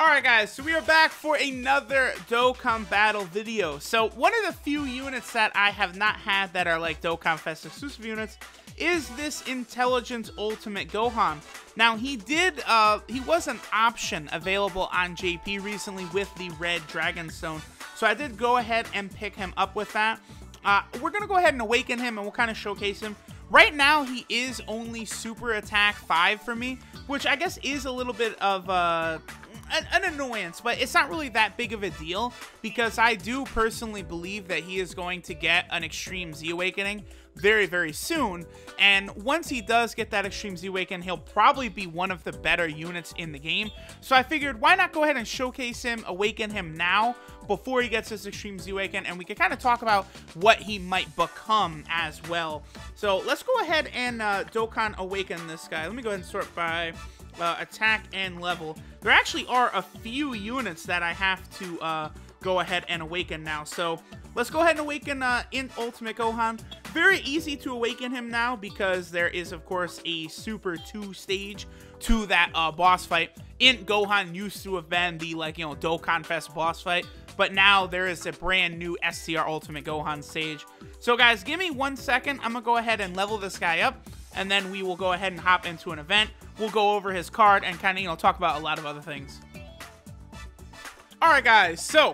Alright guys, so we are back for another Dokkan battle video. So one of the few units that I have not had that are like Dokkan Fest exclusive units is this Intelligence Ultimate Gohan. Now he was an option available on JP recently with the red Dragon Stone. So I did go ahead and pick him up with that. We're going to go ahead and awaken him and we'll kind of showcase him. Right now he is only Super Attack 5 for me, which I guess is a little bit of an annoyance, but it's not really that big of a deal because I do personally believe that he is going to get an Extreme Z Awakening very, very soon. And once he does get that Extreme Z Awakening, he'll probably be one of the better units in the game. So I figured, why not go ahead and showcase him, awaken him now before he gets his Extreme Z Awakening, and we can kind of talk about what he might become as well. So let's go ahead and Dokkan awaken this guy. Let me go ahead and sort by attack and level. There actually are a few units that I have to go ahead and awaken now. So let's go ahead and awaken INT Ultimate Gohan. Very easy to awaken him now because there is, of course, a Super 2 stage to that boss fight. INT Gohan used to have been the, like, you know, Dokkan Fest boss fight, but now there is a brand new SCR Ultimate Gohan stage. So guys, give me 1 second. I'm gonna go ahead and level this guy up, and then we will go ahead and hop into an event. We'll go over his card and kind of, you know, talk about a lot of other things. Alright guys, so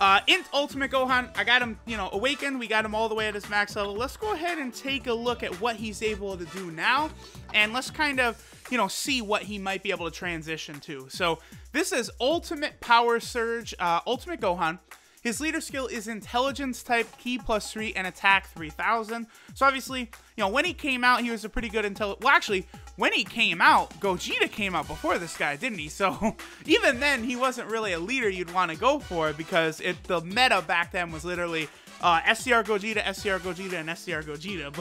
INT Ultimate Gohan, I got him, you know, awakened. We got him all the way at his max level. Let's go ahead and take a look at what he's able to do now, and let's kind of, you know, see what he might be able to transition to. So this is Ultimate Power Surge Ultimate Gohan. His leader skill is Intelligence type, Ki +3, and Attack 3000. So obviously, you know, when he came out, he was a pretty good well, actually, when he came out, Gogeta came out before this guy, didn't he? So even then, he wasn't really a leader you'd want to go for because the meta back then was literally SCR Gogeta, SCR Gogeta, and SCR Gogeta.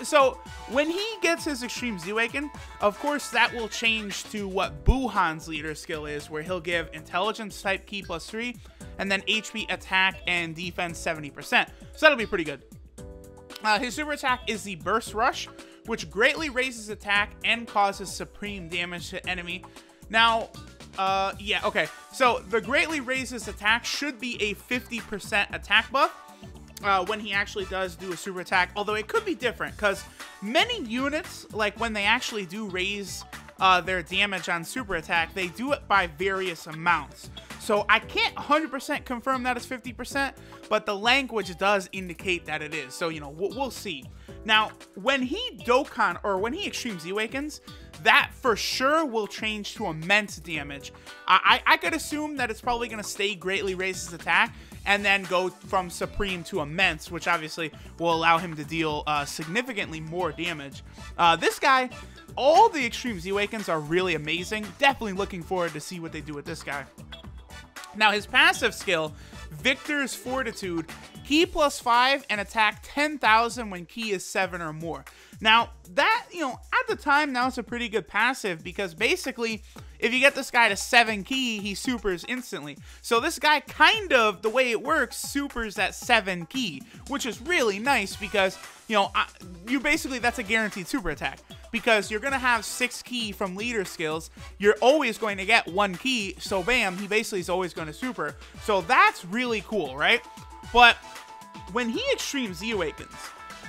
So when he gets his Extreme Z Awaken, of course that will change to what Buhan's leader skill is, where he'll give Intelligence type, Ki +3, and then HP, Attack, and Defense 70%. So that'll be pretty good. His super attack is the Burst Rush, which greatly raises attack and causes supreme damage to enemy. Now, yeah, okay. So the greatly raises attack should be a 50% attack buff. When he actually does do a super attack, although it could be different because many units, like when they actually do raise their damage on super attack, they do it by various amounts. So I can't 100% confirm that it's 50%, but the language does indicate that it is. So, you know, we'll see. Now, when he Dokkan, or when he Extreme Z Awakens, that for sure will change to immense damage. I could assume that it's probably going to stay greatly raises attack, and then go from Supreme to Immense, which obviously will allow him to deal significantly more damage. This guy, all the Extreme Z Awakens are really amazing. Definitely looking forward to see what they do with this guy. Now, his passive skill, Victor's Fortitude, Ki +5, and attack 10,000 when Ki is 7 or more. Now, that, you know, at the time, now it's a pretty good passive because basically, if you get this guy to 7 Ki, he supers instantly. So this guy kind of, the way it works, supers at 7 Ki, which is really nice because, you know, that's a guaranteed super attack. Because you're going to have 6 Ki from leader skills, you're always going to get 1 Ki, so bam, he basically is always going to super. So that's really cool, right? But when he Extreme Z Awakens,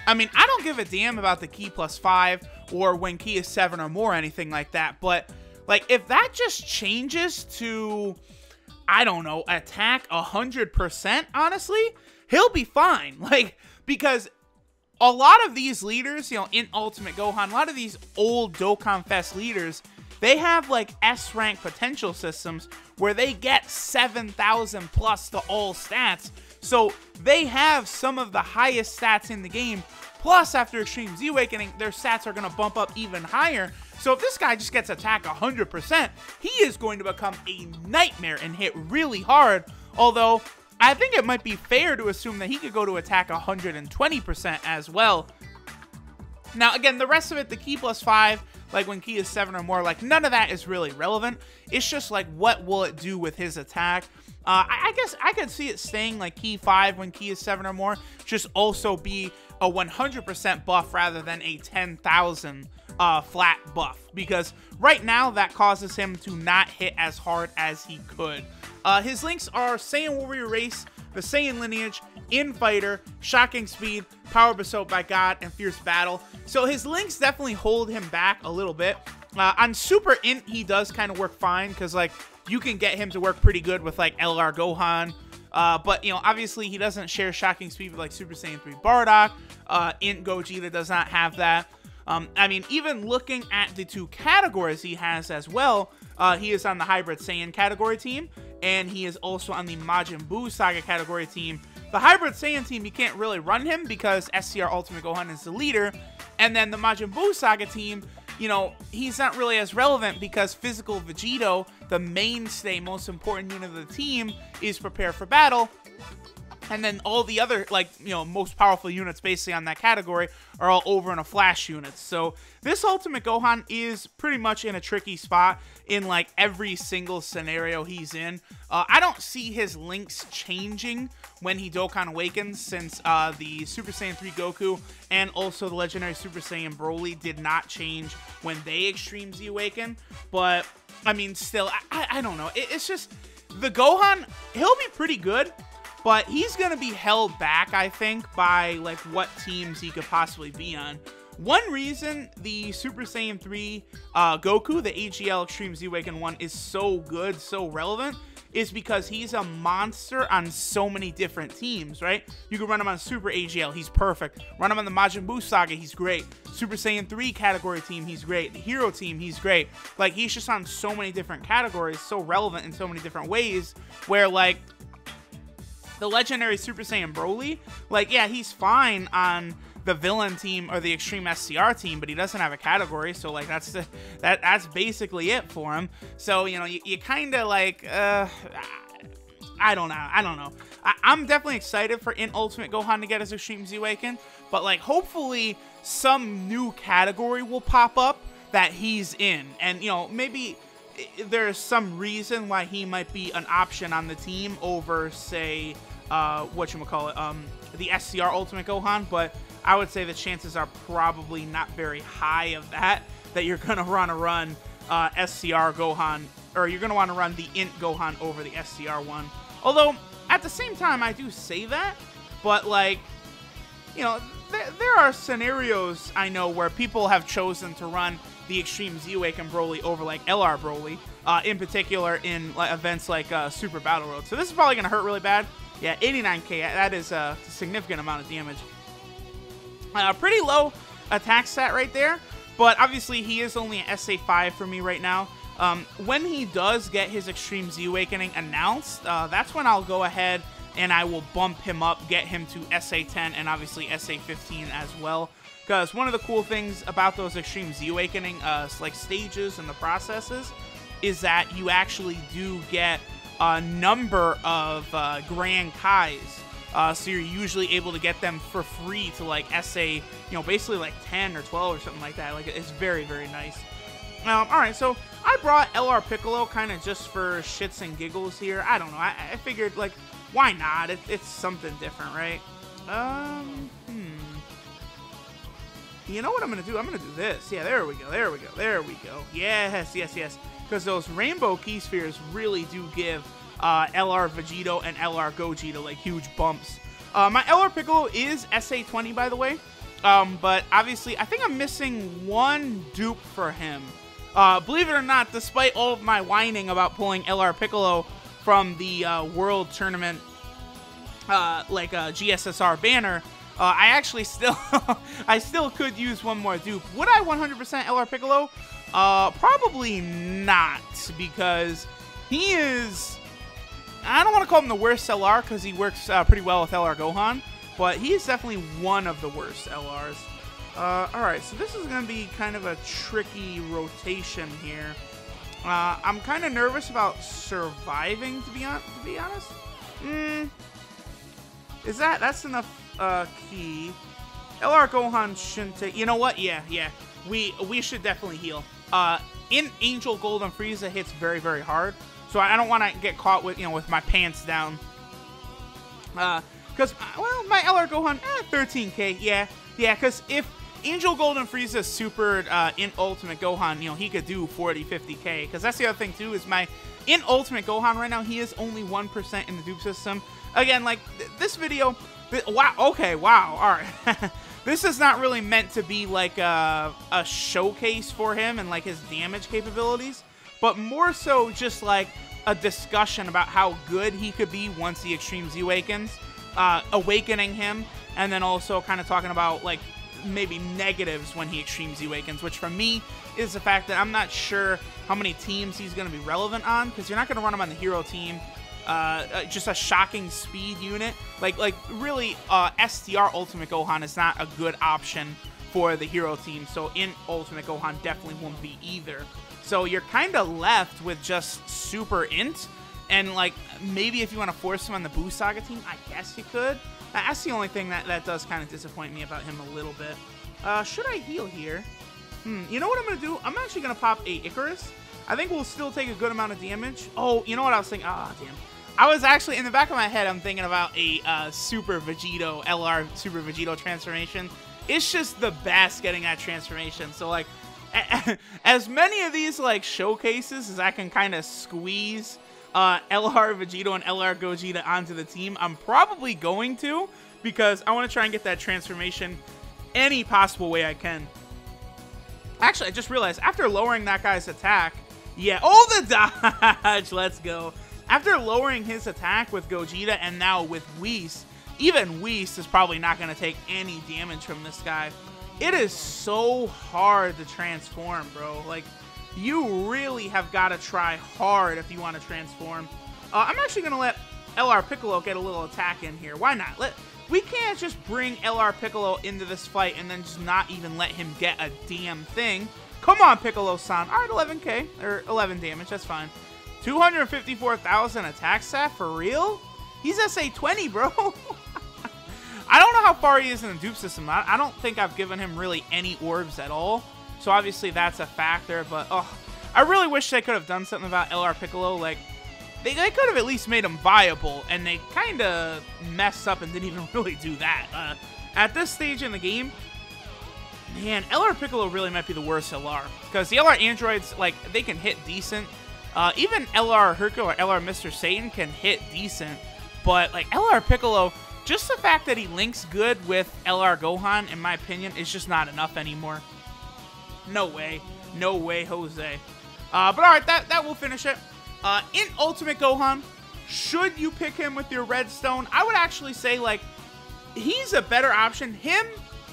I mean, I don't give a damn about the Ki +5 or when Ki is 7 or more, anything like that. But, like, if that just changes to, I don't know, attack 100%, honestly, he'll be fine. Like, because a lot of these leaders, you know, in Ultimate Gohan, a lot of these old Dokkan Fest leaders, they have, like, S-rank potential systems where they get 7,000 plus to all stats. So they have some of the highest stats in the game. Plus, after Extreme Z Awakening, their stats are going to bump up even higher. So if this guy just gets attack 100%, he is going to become a nightmare and hit really hard. Although, I think it might be fair to assume that he could go to attack 120% as well. Now, again, the rest of it, the Ki +5, like when Ki is 7 or more, like none of that is really relevant. It's just like, what will it do with his attack? I guess I could see it staying like Ki 5 when Ki is 7 or more, just also be a 100% buff rather than a 10,000 flat buff, because right now that causes him to not hit as hard as he could. His links are Saiyan Warrior Race, the Saiyan Lineage, Infighter, Shocking Speed, Power Bestowed by God, and Fierce Battle. So his links definitely hold him back a little bit. On Super Int, he does kind of work fine, because like you can get him to work pretty good with like LR Gohan. But, you know, obviously he doesn't share Shocking Speed with like Super Saiyan 3 Bardock. Int Gogeta does not have that. I mean, even looking at the 2 categories he has as well, he is on the Hybrid Saiyan category team, and he is also on the Majin Buu Saga category team. The Hybrid Saiyan team, you can't really run him because SCR Ultimate Gohan is the leader, and then the Majin Buu Saga team, you know, he's not really as relevant because Physical Vegito, the mainstay, most important unit of the team, is prepared for battle. And then all the other, like, you know, most powerful units basically on that category are all over in a Flash unit. So this Ultimate Gohan is pretty much in a tricky spot in, like, every single scenario he's in. I don't see his links changing when he Dokkan Awakens, since the Super Saiyan 3 Goku and also the legendary Super Saiyan Broly did not change when they Extreme Z Awaken. But, I mean, still, I don't know. It's just, the Gohan, he'll be pretty good, but he's going to be held back, I think, by, like, what teams he could possibly be on. One reason the Super Saiyan 3 Goku, the AGL Extreme Z Awaken 1, is so good, so relevant, is because he's a monster on so many different teams, right? You can run him on Super AGL, he's perfect. Run him on the Majin Buu Saga, he's great. Super Saiyan 3 category team, he's great. The Hero team, he's great. Like, he's just on so many different categories, so relevant in so many different ways, where, like, the legendary Super Saiyan Broly, like, yeah, he's fine on the villain team or the Extreme SCR team, but he doesn't have a category, so, like, that's basically it for him. So, you know, you kind of, like, I don't know. I'm definitely excited for INT Ultimate Gohan to get his Extreme Z Awaken, but, like, hopefully some new category will pop up that he's in, and, you know, maybe there's some reason why he might be an option on the team over, say, the SCR Ultimate Gohan, but I would say the chances are probably not very high of that you're going to want to run SCR Gohan, or you're going to want to run the INT Gohan over the SCR one. Although, at the same time, I do say that, but, like, you know, there are scenarios I know where people have chosen to run the Extreme Z Awaken Broly over, like, LR Broly, in particular in, like, events like Super Battle Road. So this is probably going to hurt really bad. Yeah, 89k, that is a significant amount of damage. Pretty low attack stat right there, but obviously he is only an SA5 for me right now. When he does get his Extreme Z Awakening announced, that's when I'll go ahead and I will bump him up, get him to SA10 and obviously SA15 as well. Because one of the cool things about those Extreme Z Awakening like stages and the processes is that you actually do get a number of Grand Kais. So you're usually able to get them for free to, like, SA, you know, basically like 10 or 12 or something like that. Like, it's very, very nice. Alright, so I brought LR Piccolo kind of just for shits and giggles here. I don't know. I figured, like, why not? It's something different, right? You know what I'm going to do? I'm going to do this. Yeah, there we go. There we go. There we go. Yes, yes, yes. Because those rainbow key spheres really do give LR Vegito and LR Gogeta, like, huge bumps. My LR Piccolo is SA20, by the way. But obviously, I think I'm missing one dupe for him. Believe it or not, despite all of my whining about pulling LR Piccolo from the World Tournament, GSSR banner, I actually still, I still could use one more dupe. Would I 100% LR Piccolo? Probably not, because he is, I don't want to call him the worst LR, because he works pretty well with LR Gohan, but he is definitely one of the worst LRs. Alright, so this is going to be kind of a tricky rotation here. I'm kind of nervous about surviving, to be honest. That's enough key. LR Gohan shouldn't take, you know what? Yeah. we should definitely heal. In Angel Golden Frieza hits very, very hard, so I don't want to get caught with, with my pants down. Because, well, my LR Gohan, 13k, yeah, because if Angel Golden Frieza supered in Ultimate Gohan, he could do 40, 50k, because that's the other thing, too, is my in Ultimate Gohan right now, he is only 1% in the dupe system. Again, like, this video, wow, okay, wow, all right. This is not really meant to be, like, a showcase for him and, like, his damage capabilities, but more so just, like, a discussion about how good he could be once the Extreme Z awakens, awakening him, and then also kind of talking about, like, maybe negatives when he Extreme Z awakens, which for me is the fact that I'm not sure how many teams he's going to be relevant on, because you're not going to run him on the hero team. Just a shocking speed unit. Like really, STR Ultimate Gohan is not a good option for the hero team, so in Ultimate Gohan definitely won't be either. So you're kind of left with just Super Int, and like maybe if you want to force him on the Buu Saga team, I guess you could. That's the only thing that does kind of disappoint me about him a little bit. Should I heal here? You know what I'm going to do? I'm actually going to pop a Icarus. I think we'll still take a good amount of damage. Oh, you know what I was thinking? Ah, damn. I was actually, in the back of my head, I'm thinking about a Super Vegito, LR Super Vegito transformation. It's just the best getting that transformation. So, like, as many of these, like, showcases as I can kind of squeeze LR Vegito and LR Gogeta onto the team, I'm probably going to, because I want to try and get that transformation any possible way I can. Actually, I just realized, after lowering that guy's attack, yeah, oh, the dodge, let's go. After lowering his attack with Gogeta and now with Whis, even Whis is probably not going to take any damage from this guy. It is so hard to transform, bro. Like, you really have got to try hard if you want to transform. I'm actually going to let LR Piccolo get a little attack in here. Why not? We can't just bring LR Piccolo into this fight and then just not even let him get a damn thing. Come on, Piccolo-san. All right, 11k, or 11 damage. That's fine. 254,000 attack stat? For real? He's SA20, bro. I don't know how far he is in the dupe system. I don't think I've given him really any orbs at all. So obviously that's a factor. But, oh, I really wish they could have done something about LR Piccolo. Like, they could have at least made him viable. And they kind of messed up and didn't even really do that. At this stage in the game, man, LR Piccolo really might be the worst LR. Because the LR androids, like, they can hit decent. Even LR Hercule or LR Mr. Satan can hit decent, but like LR Piccolo, just the fact that he links good with LR Gohan, in my opinion, is just not enough anymore. No way, Jose. But alright, that will finish it. In Ultimate Gohan, should you pick him with your Redstone? I would actually say, like, he's a better option. Him,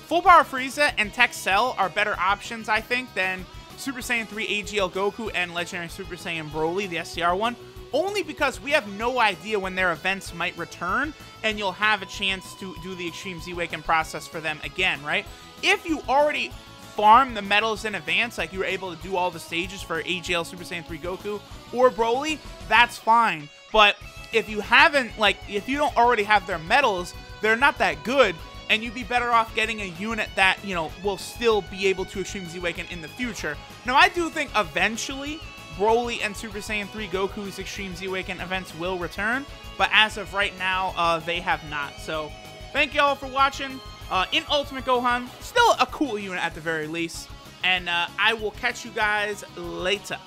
Full Power Frieza, and Tech Cell are better options, I think, than Super Saiyan 3 AGL Goku and Legendary Super Saiyan Broly, the SCR one, only because we have no idea when their events might return, and you'll have a chance to do the Extreme Z Awaken process for them again, right? If you already farm the medals in advance, like you were able to do all the stages for AGL Super Saiyan 3 Goku or Broly, that's fine. But if you haven't, like, if you don't already have their medals, they're not that good, and you'd be better off getting a unit that, will still be able to Extreme Z Awaken in the future. Now, I do think eventually Broly and Super Saiyan 3 Goku's Extreme Z Awaken events will return, but as of right now, they have not. So, thank y'all for watching. In Ultimate Gohan, still a cool unit at the very least, and I will catch you guys later.